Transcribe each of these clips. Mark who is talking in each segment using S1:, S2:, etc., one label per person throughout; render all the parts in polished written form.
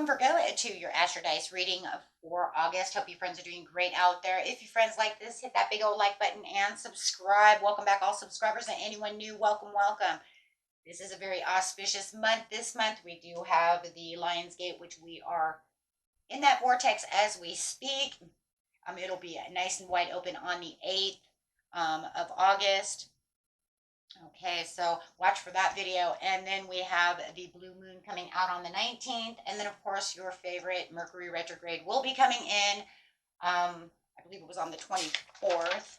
S1: welcome Virgo to your Astro Dice reading for August. Hope you friends are doing great out there. If you friends like this, hit that big old like button and subscribe. Welcome back all subscribers and anyone new, welcome, welcome. This is a very auspicious month. This month we do have the Lionsgate, which we are in that vortex as we speak. It'll be nice and wide open on the 8th of August. Okay, so watch for that video. And then we have the blue moon coming out on the 19th. And then, of course, your favorite Mercury retrograde will be coming in. I believe it was on the 24th.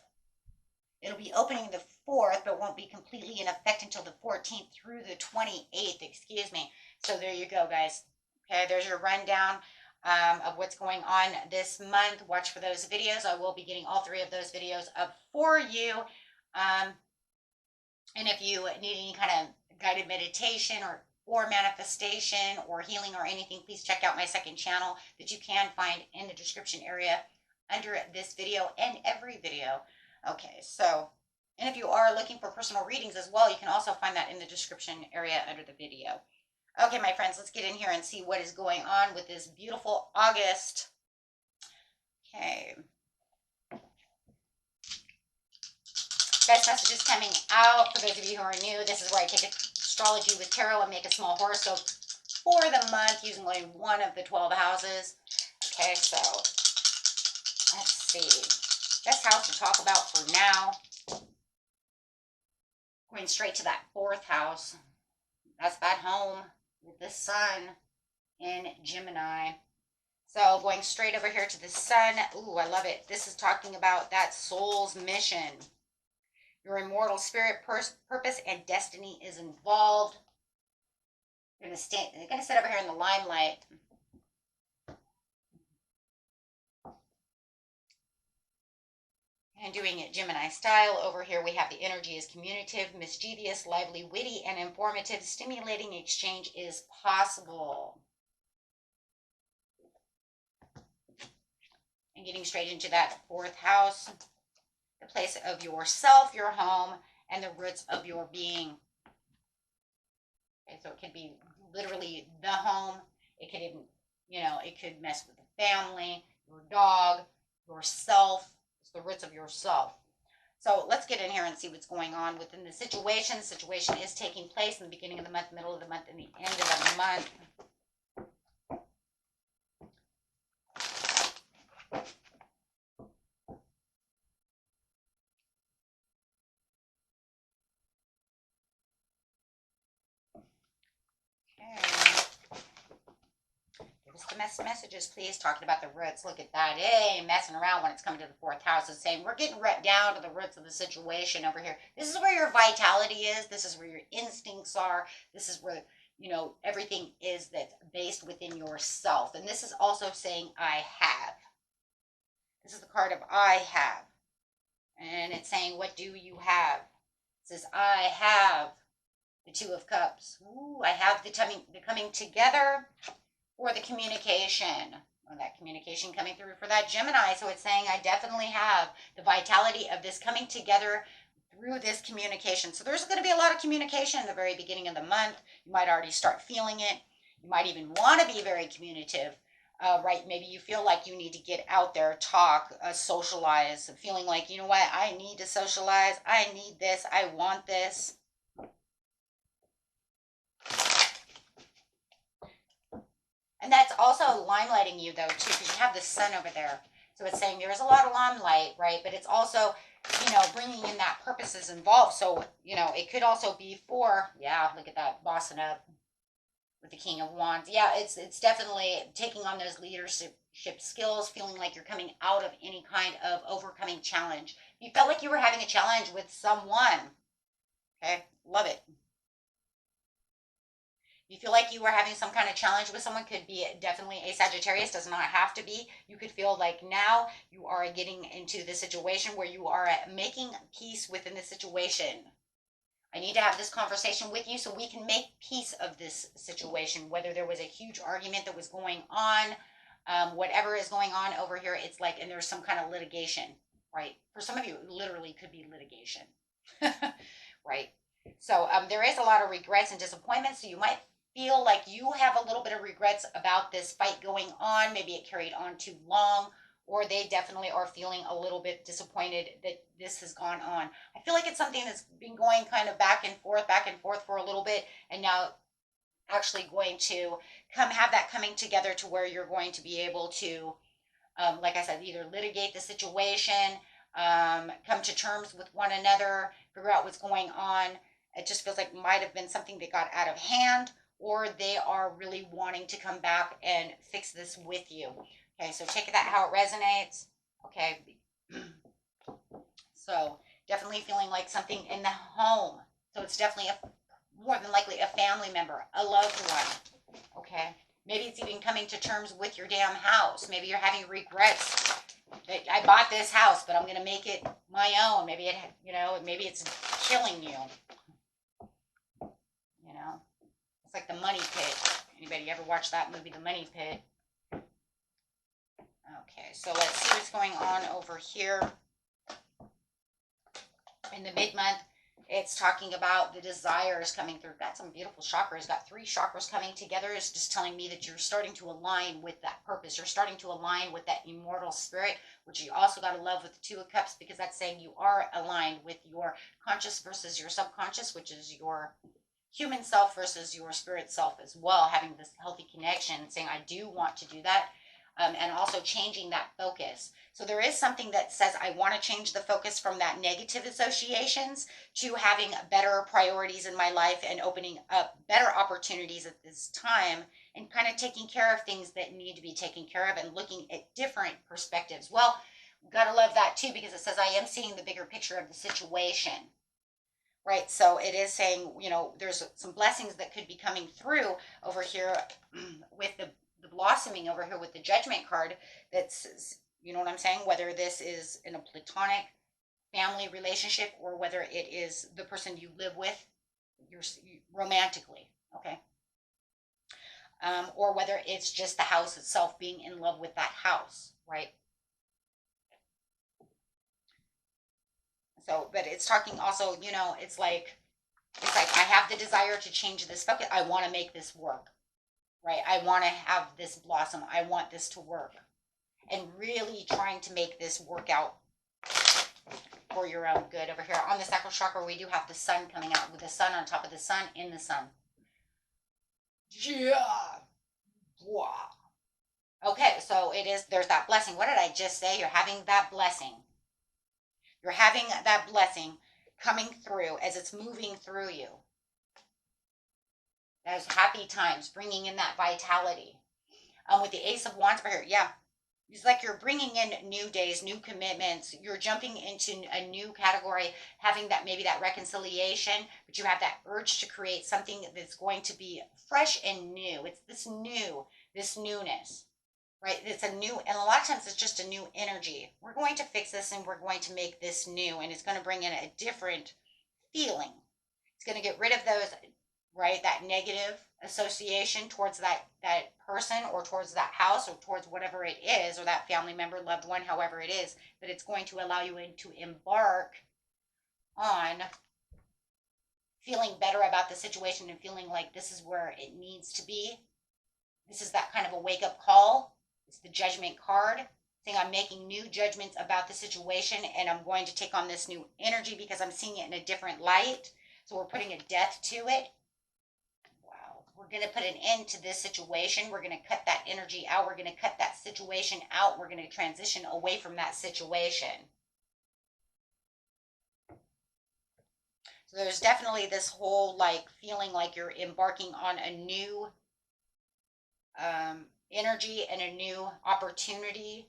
S1: It'll be opening the 4th, but won't be completely in effect until the 14th through the 28th, excuse me. So there you go, guys. Okay, there's your rundown of what's going on this month. Watch for those videos. I will be getting all 3 of those videos up for you. And if you need any kind of guided meditation or manifestation or healing or anything, please check out my second channel that you can find in the description area under this video and every video. Okay, so, and if you are looking for personal readings as well, you can also find that in the description area under the video. Okay, my friends, let's get in here and see what is going on with this beautiful August. Okay. Best messages coming out. For those of you who are new, this is where I take astrology with tarot and make a small horoscope for the month using only one of the 12 houses. Okay, so let's see. Best house to talk about for now. Going straight to that 4th house. That's that home with the sun in Gemini. So going straight over here to the sun. Ooh, I love it. This is talking about that soul's mission. Your immortal spirit, purpose, and destiny is involved. You're going to sit over here in the limelight. And doing it Gemini style. Over here we have the energy is communicative, mischievous, lively, witty, and informative. Stimulating exchange is possible. And getting straight into that 4th house. The place of yourself, your home, and the roots of your being. Okay, so it could be literally the home. It could even, it could mess with the family, your dog, yourself. It's the roots of yourself. So let's get in here and see what's going on within the situation. The situation is taking place in the beginning of the month, middle of the month, and the end of the month. Messages, please, talking about the roots. Look at that. Hey, messing around when it's coming to the 4th house. It's saying we're getting down to the roots of the situation over here. This is where your vitality is. This is where your instincts are. This is where, everything is that's based within yourself. And this is also saying I have. This is the card of I have. And it's saying, what do you have? It says, I have the 2 of Cups. Ooh, I have the coming together. Or the communication, or that communication coming through for that Gemini. So it's saying I definitely have the vitality of this coming together through this communication. So there's going to be a lot of communication in the very beginning of the month. You might already start feeling it. You might even want to be very communicative, right? Maybe you feel like you need to get out there, talk, socialize, feeling like, you know what, I need to socialize. I need this. I want this. And that's also limelighting you, though, too, because you have the sun over there. So it's saying there's a lot of limelight, right? But it's also, bringing in that purpose is involved. So, it could also be for, yeah, look at that, bossing up with the King of Wands. Yeah, it's definitely taking on those leadership skills, feeling like you're coming out of any kind of overcoming challenge. You felt like you were having a challenge with someone. Okay, love it. You feel like you were having some kind of challenge with someone, could be definitely a Sagittarius, does not have to be. You could feel like now you are getting into the situation where you are making peace within the situation. I need to have this conversation with you so we can make peace of this situation, whether there was a huge argument that was going on, whatever is going on over here, it's like, and there's some kind of litigation, right? For some of you, it literally could be litigation, right? So there is a lot of regrets and disappointments, so you might feel like you have a little bit of regrets about this fight going on. Maybe it carried on too long, or they definitely are feeling a little bit disappointed that this has gone on. I feel like it's something that's been going kind of back and forth for a little bit, and now actually going to have that coming together to where you're going to be able to, like I said, either litigate the situation, come to terms with one another, figure out what's going on. It just feels like it might have been something that got out of hand, or they are really wanting to come back and fix this with you. Okay, so take that how it resonates. Okay, so definitely feeling like something in the home. So it's definitely more than likely a family member, a loved one. Okay, maybe it's even coming to terms with your damn house. Maybe you're having regrets. I bought this house, but I'm going to make it my own. Maybe it, maybe it's killing you. You know, it's like the Money Pit. Anybody ever watch that movie, The Money Pit? Okay, so let's see what's going on over here. In the mid-month, it's talking about the desires coming through. Got some beautiful chakras. Got 3 chakras coming together. It's just telling me that you're starting to align with that purpose. You're starting to align with that immortal spirit, which you also got to love with the 2 of Cups, because that's saying you are aligned with your conscious versus your subconscious, which is your human self versus your spirit self as well, having this healthy connection, saying, I do want to do that. And also changing that focus. So there is something that says, I want to change the focus from that negative associations to having better priorities in my life and opening up better opportunities at this time, and kind of taking care of things that need to be taken care of and looking at different perspectives. Well, gotta love that too, because it says, I am seeing the bigger picture of the situation. Right, so it is saying, there's some blessings that could be coming through over here with the blossoming over here with the Judgment card. That's, you know what I'm saying, whether this is in a platonic family relationship or whether it is the person you live with romantically, okay, or whether it's just the house itself, being in love with that house, right? So, but it's talking also, it's like I have the desire to change this focus. I want to make this work, right? I want to have this blossom. I want this to work, and really trying to make this work out for your own good. Over here on the sacral chakra, we do have the sun coming out, with the sun on top of the sun, in the sun. Yeah. Wow. Okay, so there's that blessing. What did I just say? You're having that blessing. You're having that blessing coming through as it's moving through you. Those happy times, bringing in that vitality. With the Ace of Wands right here, yeah, it's like you're bringing in new days, new commitments. You're jumping into a new category, having that, maybe that reconciliation, but you have that urge to create something that's going to be fresh and new. It's this newness, right? It's a new, and a lot of times it's just a new energy. We're going to fix this and we're going to make this new, and it's going to bring in a different feeling. It's going to get rid of those, right, that negative association towards that person, or towards that house, or towards whatever it is, or that family member, loved one, however it is. But it's going to allow you to embark on feeling better about the situation and feeling like this is where it needs to be. This is that kind of a wake-up call. It's the Judgment card saying, I'm making new judgments about the situation, and I'm going to take on this new energy because I'm seeing it in a different light. So we're putting a death to it. Wow. We're going to put an end to this situation. We're going to cut that energy out. We're going to cut that situation out. We're going to transition away from that situation. So there's definitely this whole feeling like you're embarking on a new energy and a new opportunity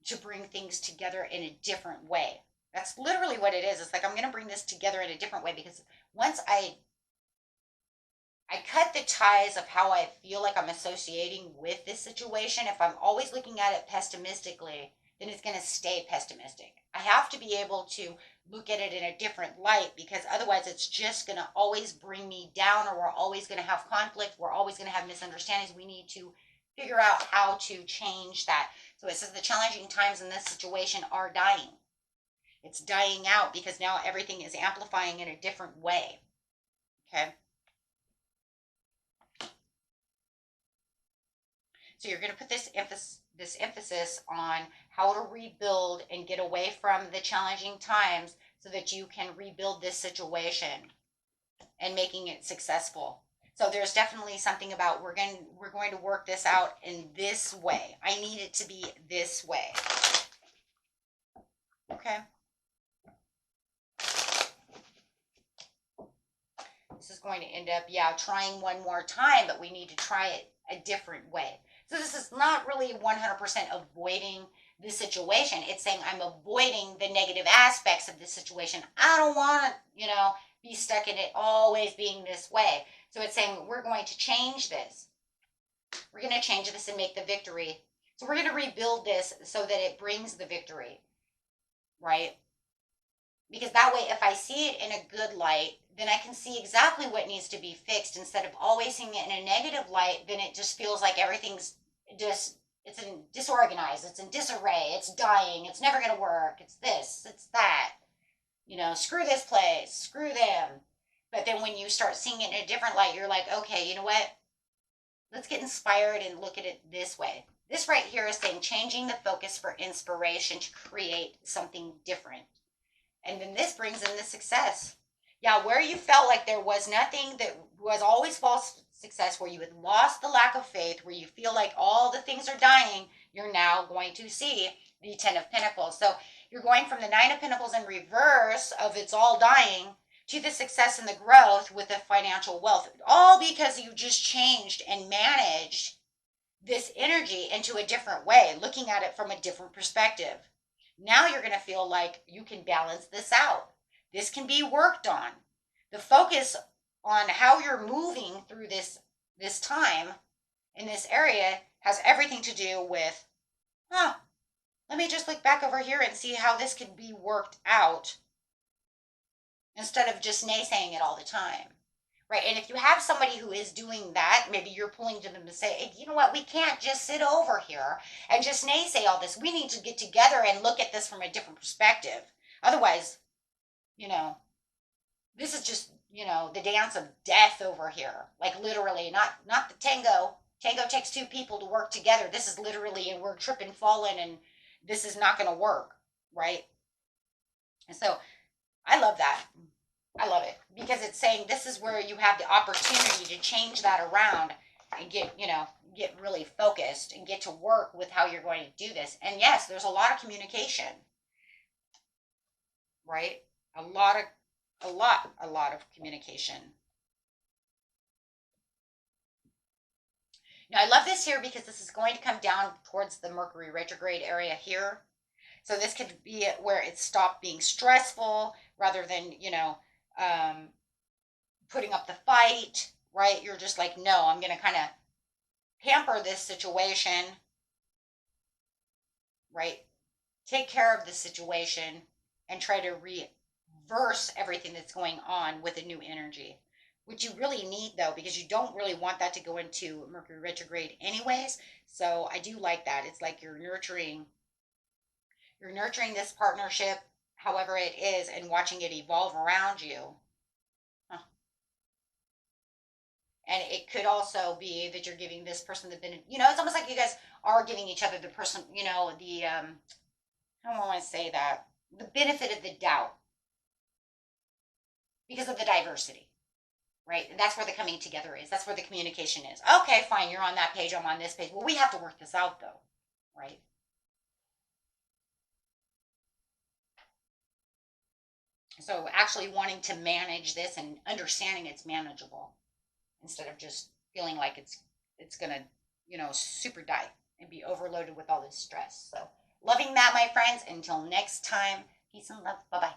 S1: to bring things together in a different way. That's literally what it is. It's like, I'm going to bring this together in a different way, because once I cut the ties of how I feel like I'm associating with this situation, if I'm always looking at it pessimistically, then it's going to stay pessimistic. I have to be able to look at it in a different light, because otherwise it's just going to always bring me down, or we're always going to have conflict. We're always going to have misunderstandings. We need to figure out how to change that. So it says the challenging times in this situation are dying. It's dying out because now everything is amplifying in a different way. Okay. So you're going to put this emphasis on how to rebuild and get away from the challenging times so that you can rebuild this situation and making it successful. So there's definitely something about we're going to work this out in this way. I need it to be this way. Okay. This is going to end up, yeah, trying one more time, but we need to try it a different way. So this is not really 100% avoiding the situation. It's saying I'm avoiding the negative aspects of the situation. I don't want to, be stuck in it always being this way. So it's saying we're going to change this. We're going to change this and make the victory. So we're going to rebuild this so that it brings the victory, right? Because that way, if I see it in a good light, then I can see exactly what needs to be fixed instead of always seeing it in a negative light. Then it just feels like everything's it's in disorganized, it's in disarray, it's dying, it's never going to work, it's this, it's that. Screw this place, screw them. But then when you start seeing it in a different light, you're like, okay, you know what? Let's get inspired and look at it this way. This right here is saying changing the focus for inspiration to create something different. And then this brings in the success. Yeah, where you felt like there was nothing, that was always false success, where you had lost the lack of faith, where you feel like all the things are dying, you're now going to see the 10 of Pentacles. So you're going from the 9 of Pentacles in reverse of it's all dying to the success and the growth with the financial wealth. All because you just changed and managed this energy into a different way, looking at it from a different perspective. Now you're going to feel like you can balance this out. This can be worked on. The focus on how you're moving through this time in this area has everything to do with, let me just look back over here and see how this could be worked out instead of just naysaying it all the time. Right? And if you have somebody who is doing that, maybe you're pulling to them to say, hey, you know what, we can't just sit over here and just naysay all this. We need to get together and look at this from a different perspective. Otherwise, this is just, the dance of death over here. Like literally, not the tango. Tango takes two people to work together. This is literally, and we're tripping, falling, and this is not going to work, right? And so I love that. I love it because it's saying this is where you have the opportunity to change that around and get really focused and get to work with how you're going to do this. And yes, there's a lot of communication, right? A lot of communication. Now I love this here because this is going to come down towards the Mercury retrograde area here. So this could be where it stopped being stressful rather than, putting up the fight, right? You're just like, no, I'm going to kind of pamper this situation, right? Take care of the situation and try to reverse everything that's going on with a new energy, which you really need though, because you don't really want that to go into Mercury retrograde anyways. So I do like that. It's like you're nurturing this partnership, however it is, and watching it evolve around you. And it could also be that you're giving this person the benefit. It's almost like you guys are giving each other the person, the, I don't want to say that, the benefit of the doubt because of the diversity, right? And that's where the coming together is. That's where the communication is. Okay, fine, you're on that page, I'm on this page. Well, we have to work this out though, right? So actually wanting to manage this and understanding it's manageable instead of just feeling like it's gonna, super die and be overloaded with all this stress. So loving that, my friends. Until next time, peace and love. Bye-bye.